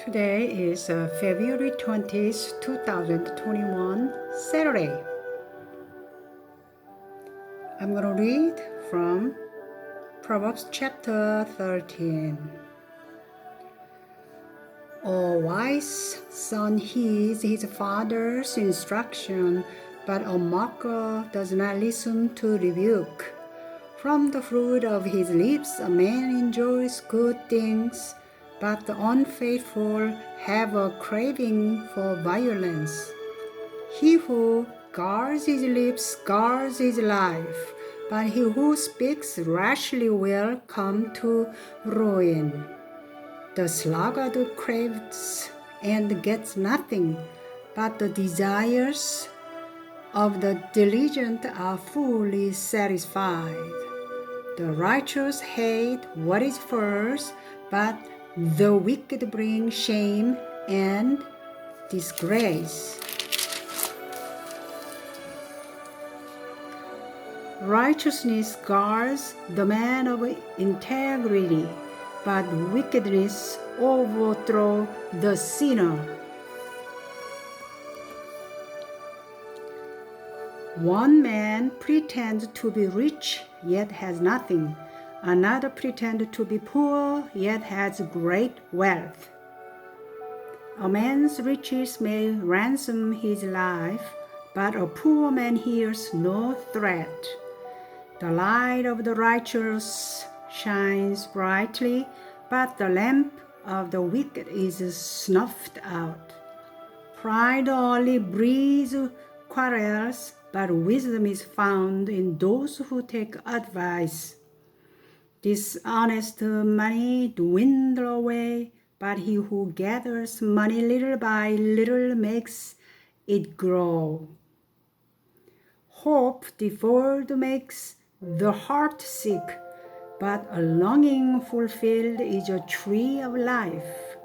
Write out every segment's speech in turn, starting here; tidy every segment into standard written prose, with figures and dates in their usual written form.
Today is February 20th, 2021, Saturday. I'm going to read from Proverbs chapter 13. A wise son heeds his father's instruction, but a mocker does not listen to rebuke. From the fruit of his lips a man enjoys good things, but the unfaithful have a craving for violence. He who guards his lips guards his life, but he who speaks rashly will come to ruin. The sluggard craves and gets nothing, but the desires of the diligent are fully satisfied. The righteous hate what is false, but the wicked bring shame and disgrace. Righteousness guards the man of integrity, but wickedness overthrows the sinner. One man pretends to be rich, yet has nothing. Another pretends to be poor, yet has great wealth. A man's riches may ransom his life, but a poor man hears no threat. The light of the righteous shines brightly, but the lamp of the wicked is snuffed out. Pride only breeds quarrels, but wisdom is found in those who take advice. Dishonest money dwindles away, but he who gathers money little by little makes it grow. Hope deferred makes the heart sick, but a longing fulfilled is a tree of life.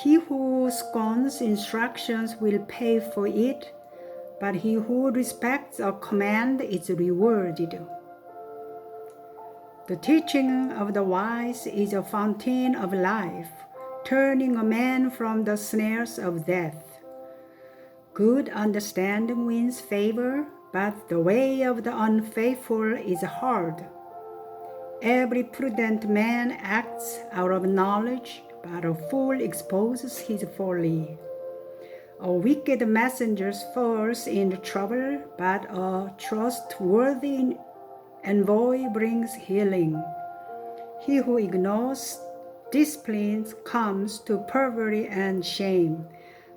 He who scorns instructions will pay for it, but he who respects a command is rewarded. The teaching of the wise is a fountain of life, turning a man from the snares of death. Good understanding wins favor, but the way of the unfaithful is hard. Every prudent man acts out of knowledge, but a fool exposes his folly. A wicked messenger falls into trouble, but a trustworthy envoy brings healing. He who ignores discipline comes to poverty and shame,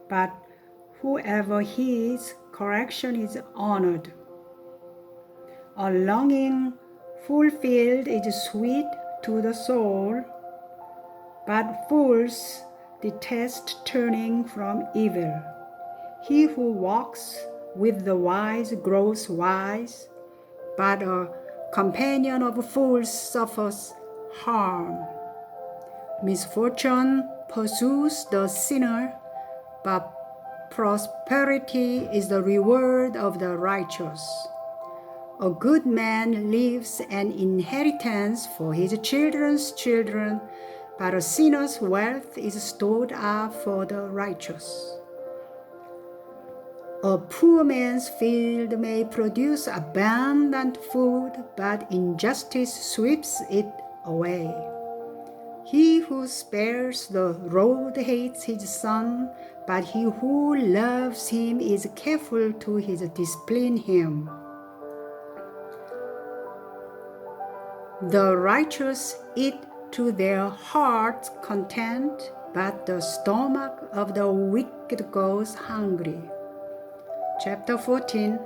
but whoever heeds correction is honored. A longing fulfilled is sweet to the soul, but fools detest turning from evil. He who walks with the wise grows wise, but a companion of fools suffers harm. Misfortune pursues the sinner, but prosperity is the reward of the righteous. A good man leaves an inheritance for his children's children, but a sinner's wealth is stored up for the righteous. A poor man's field may produce abundant food, but injustice sweeps it away. He who spares the rod hates his son, but he who loves him is careful to discipline him. The righteous eat to their heart's content, but the stomach of the wicked goes hungry. Chapter 14.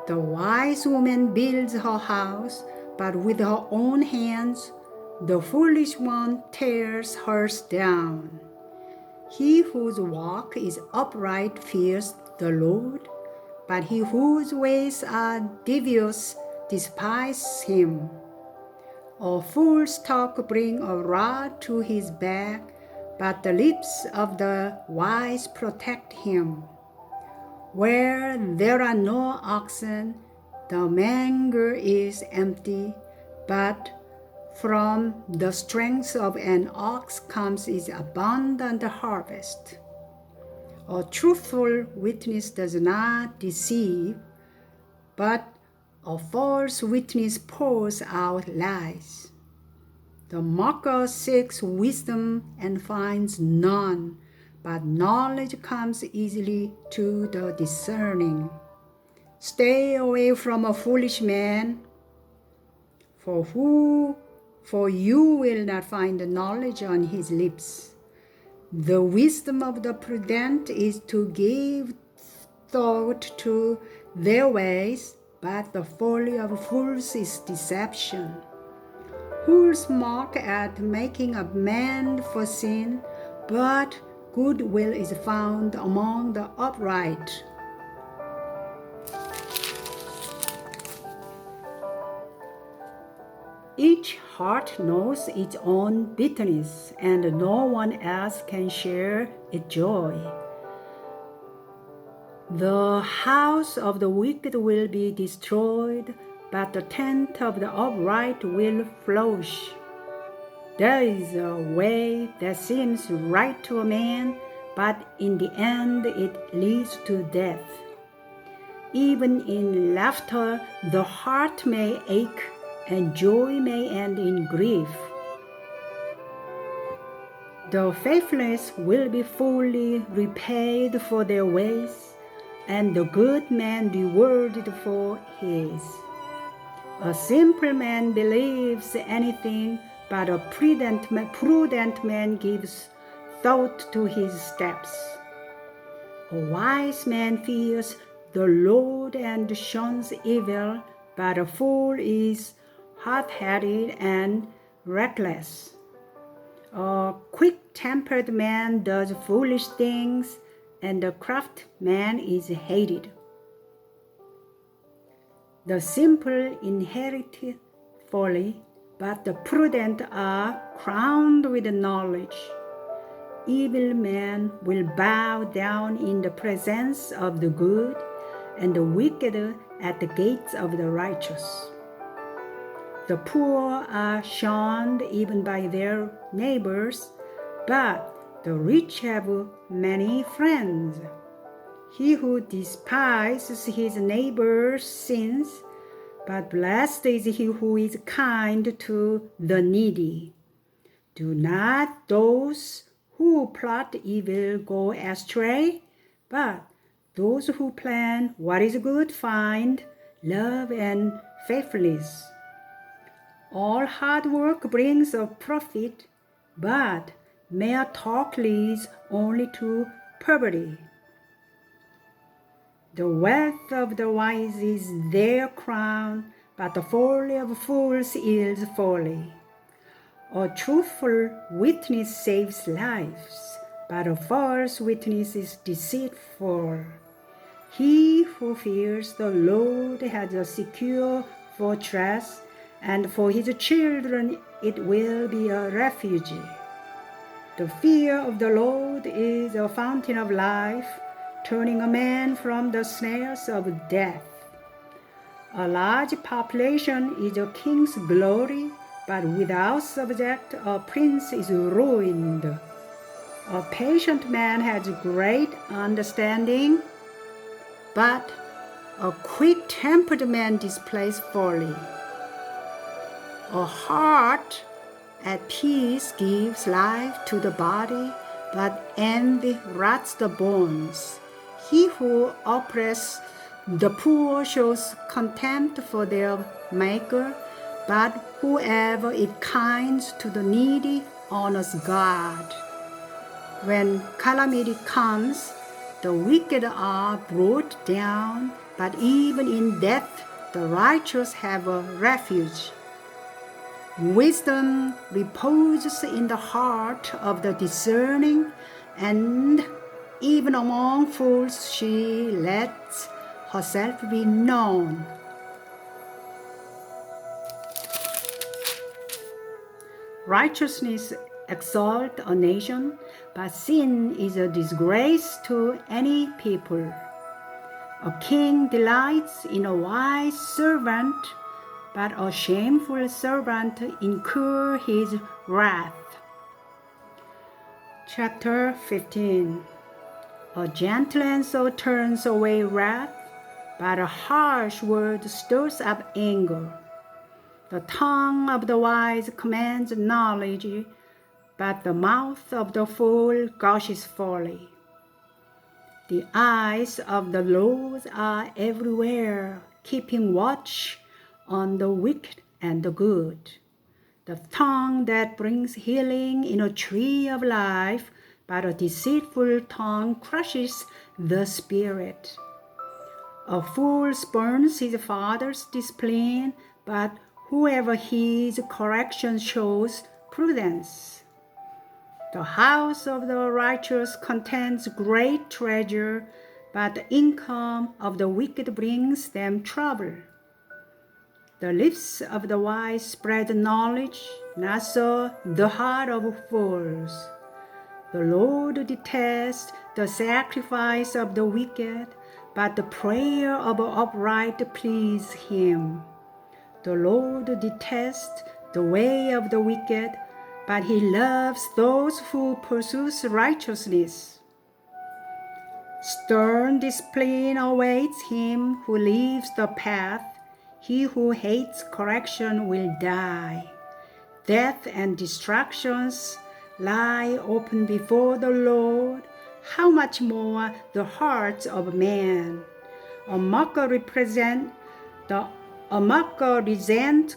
The wise woman builds her house, but with her own hands the foolish one tears hers down. He whose walk is upright fears the Lord, but he whose ways are devious despises him. A fool's talk brings a rod to his back, but the lips of the wise protect him. Where there are no oxen, the manger is empty, but From the strength of an ox comes its abundant harvest. A truthful witness does not deceive, but a false witness pours out lies. The mocker seeks wisdom and finds none, but knowledge comes easily to the discerning. Stay away from a foolish man, for you will not find knowledge on his lips. The wisdom of the prudent is to give thought to their ways, but the folly of fools is deception. Fools mock at making amends for sin, but goodwill is found among the upright. Each heart knows its own bitterness, and no one else can share its joy. The house of the wicked will be destroyed, but the tent of the upright will flourish. There is a way that seems right to a man, but in the end it leads to death. Even in laughter, the heart may ache, and joy may end in grief. The faithless will be fully repaid for their ways, and the good man rewarded for his. A simple man believes anything, but a prudent man gives thought to his steps. A wise man fears the Lord and shuns evil, but a fool is hot-headed and reckless. A quick-tempered man does foolish things, and a crafty man is hated. The simple inherit folly, but the prudent are crowned with knowledge. Evil men will bow down in the presence of the good, and the wicked at the gates of the righteous. The poor are shunned even by their neighbors, but the rich have many friends. He who despises his neighbor's sins, but blessed is he who is kind to the needy. Do not those who plot evil go astray, but those who plan what is good find love and faithfulness. All hard work brings a profit, but mere talk leads only to poverty. The wealth of the wise is their crown, but the folly of fools yields folly. A truthful witness saves lives, but a false witness is deceitful. He who fears the Lord has a secure fortress, and for his children it will be a refuge. The fear of the Lord is a fountain of life, turning a man from the snares of death. A large population is a king's glory, but without subject a prince is ruined. A patient man has great understanding, but a quick-tempered man displays folly. A heart at peace gives life to the body, but envy rots the bones. He who oppresses the poor shows contempt for their maker, but whoever is kind to the needy honors God. When calamity comes, the wicked are brought down, but even in death the righteous have a refuge. Wisdom reposes in the heart of the discerning, and even among fools she lets herself be known. Righteousness exalts a nation, but sin is a disgrace to any people. A king delights in a wise servant, but a shameful servant incur his wrath. Chapter 15. A gentle answer turns away wrath, but a harsh word stirs up anger. The tongue of the wise commands knowledge, but the mouth of the fool gushes folly. The eyes of the Lord are everywhere, keeping watch on the wicked and the good. The tongue that brings healing in a tree of life, but a deceitful tongue crushes the spirit. A fool spurns his father's discipline, but whoever heeds correction shows prudence. The house of the righteous contains great treasure, but the income of the wicked brings them trouble. The lips of the wise spread knowledge, not so the heart of fools. The Lord detests the sacrifice of the wicked, but the prayer of the upright pleases him. The Lord detests the way of the wicked, but he loves those who pursue righteousness. Stern discipline awaits him who leaves the path. He who hates correction will die. Death and destructions lie open before the Lord. How much more the hearts of man? A mocker resent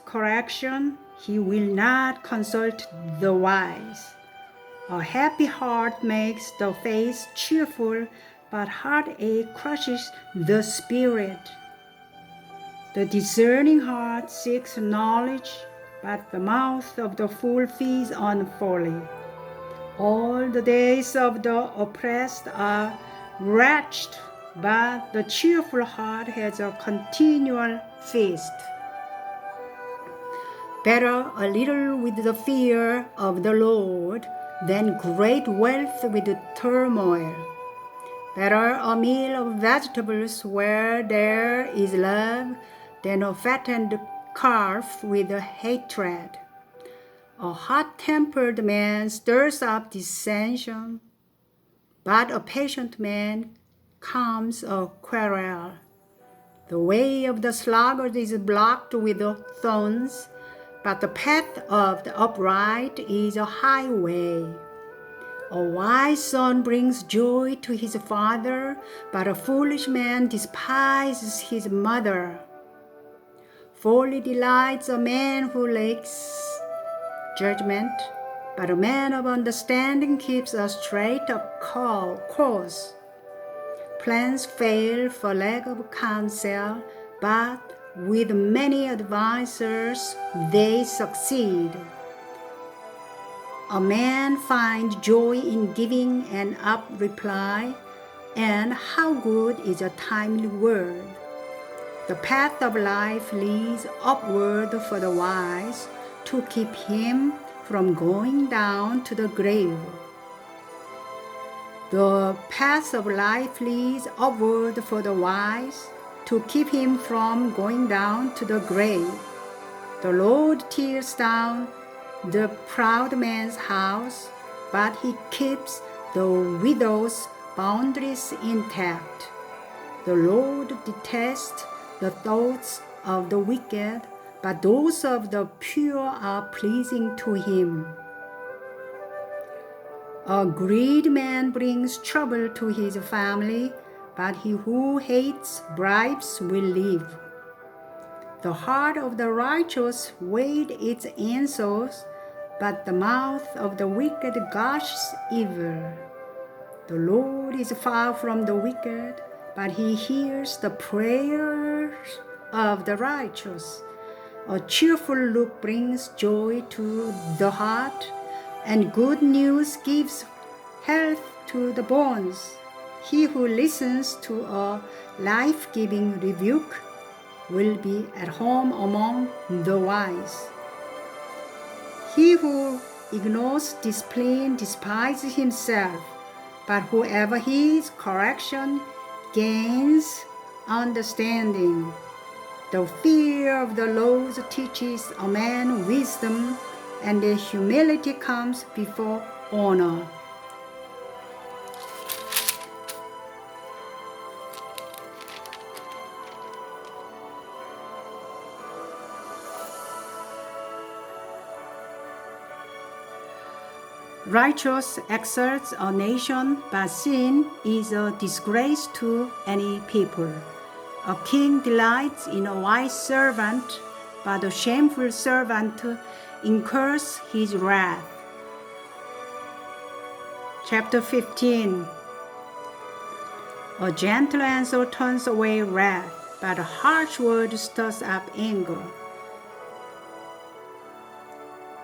correction. He will not consult the wise. A happy heart makes the face cheerful, but heartache crushes the spirit. The discerning heart seeks knowledge, but the mouth of the fool feeds on folly. All the days of the oppressed are wretched, but the cheerful heart has a continual feast. Better a little with the fear of the Lord than great wealth with turmoil. Better a meal of vegetables where there is love than a fattened calf with hatred. A hot-tempered man stirs up dissension, but a patient man calms a quarrel. The way of the sluggard is blocked with thorns, but the path of the upright is a highway. A wise son brings joy to his father, but a foolish man despises his mother. Folly delights a man who lacks judgment, but a man of understanding keeps a straight course. Plans fail for lack of counsel, but with many advisers they succeed. A man finds joy in giving an up reply, and how good is a timely word. The path of life leads upward for the wise to keep him from going down to the grave. The path of life leads upward for the wise to keep him from going down to the grave. The Lord tears down the proud man's house, but he keeps the widow's boundaries intact. The Lord detests the thoughts of the wicked, but those of the pure are pleasing to him. A greedy man brings trouble to his family, but he who hates bribes will live. The heart of the righteous weighs its answers, but the mouth of the wicked gushes evil. The Lord is far from the wicked, but he hears the prayers of the righteous. A cheerful look brings joy to the heart, and good news gives health to the bones. He who listens to a life-giving rebuke will be at home among the wise. He who ignores discipline despises himself, but whoever heeds correction gains understanding. The fear of the Lord teaches a man wisdom, and the humility comes before honor. Righteous exalts a nation, but sin is a disgrace to any people. A king delights in a wise servant, but a shameful servant incurs his wrath. Chapter 15. A gentle answer turns away wrath, but a harsh word stirs up anger.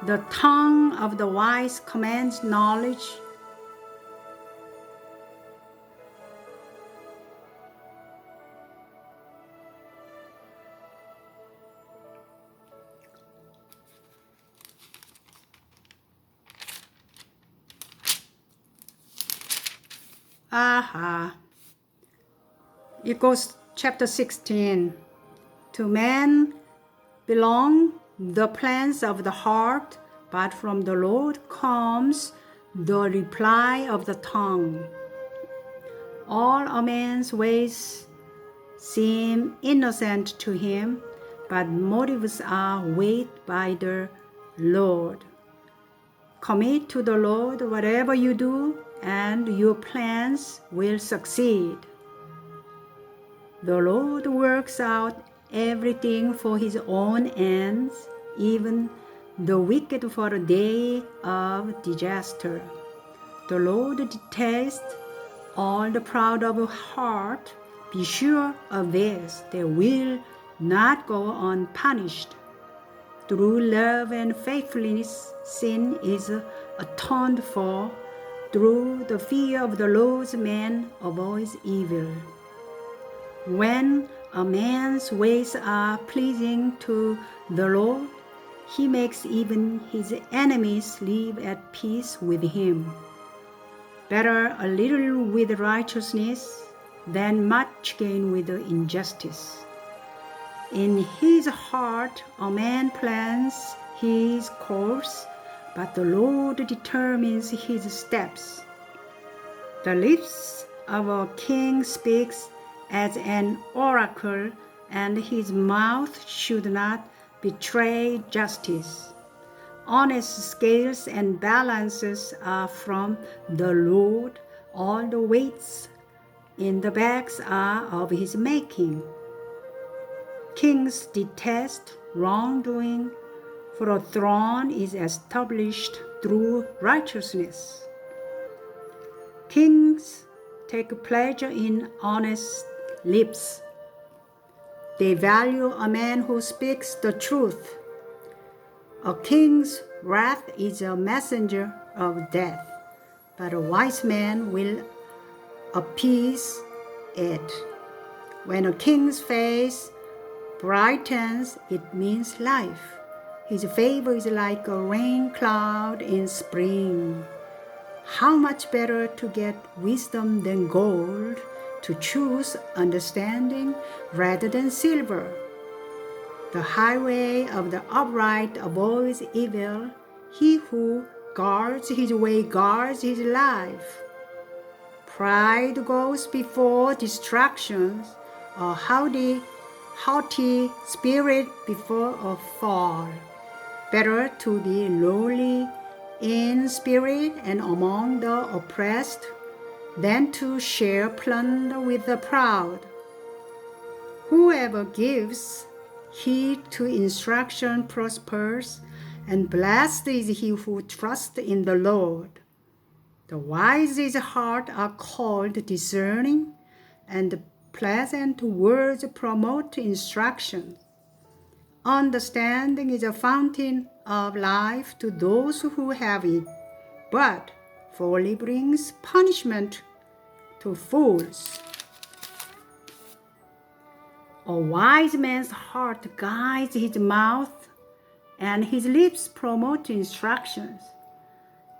The tongue of the wise commands knowledge. It goes chapter 16. To man belong the plans of the heart, but from the Lord comes the reply of the tongue. All a man's ways seem innocent to him, but motives are weighed by the Lord. Commit to the Lord whatever you do, and your plans will succeed. The Lord works out everything for his own ends, even the wicked for a day of disaster. The Lord detests all the proud of heart. Be sure of this, they will not go unpunished. Through love and faithfulness, sin is atoned for. Through the fear of the Lord, man avoids evil. When a man's ways are pleasing to the Lord, he makes even his enemies live at peace with him. Better a little with righteousness than much gain with injustice. In his heart a man plans his course, but the Lord determines his steps. The lips of a king speaks as an oracle, and his mouth should not betray justice. Honest scales and balances are from the Lord. All the weights in the bags are of his making. Kings detest wrongdoing, for a throne is established through righteousness. Kings take pleasure in honest lips. They value a man who speaks the truth. A king's wrath is a messenger of death, but a wise man will appease it. When a king's face brightens, it means life. His favor is like a rain cloud in spring. How much better to get wisdom than gold, to choose understanding rather than silver. The highway of the upright avoids evil. He who guards his way guards his life. Pride goes before distractions, a haughty spirit before a fall. Better to be lowly in spirit and among the oppressed than to share plunder with the proud. Whoever gives heed to instruction prospers, and blessed is he who trusts in the Lord. The wise's heart are called discerning, and pleasant words promote instruction. Understanding is a fountain of life to those who have it, but folly brings punishment to fools. A wise man's heart guides his mouth, and his lips promote instructions.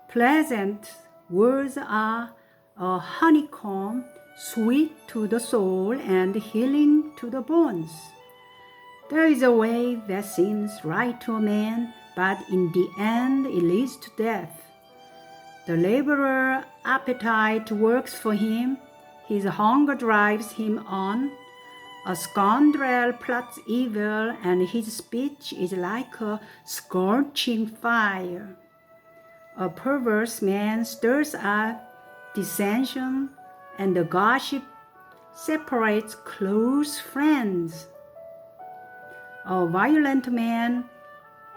Pleasant words are a honeycomb, sweet to the soul and healing to the bones. There is a way that seems right to a man, but in the end it leads to death. The laborer appetite works for him, his hunger drives him on. A scoundrel plots evil, and his speech is like a scorching fire. A perverse man stirs up dissension, and the gossip separates close friends. A violent man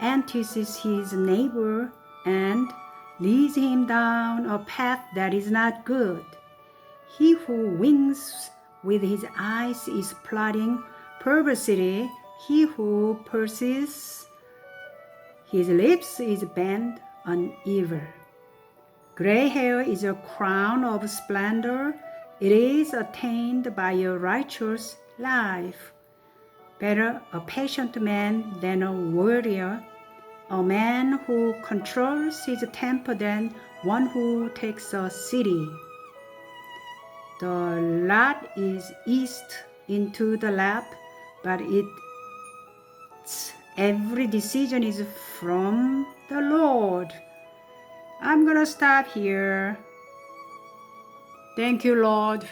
entices his neighbor and leads him down a path that is not good. He who winks with his eyes is plotting perversity. He who purses his lips is bent on evil. Gray hair is a crown of splendor. It is attained by a righteous life. Better a patient man than a warrior, a man who controls his temper than one who takes a city. The lot is east into the lap, but its every decision is from the Lord. I'm gonna stop here. Thank you, Lord.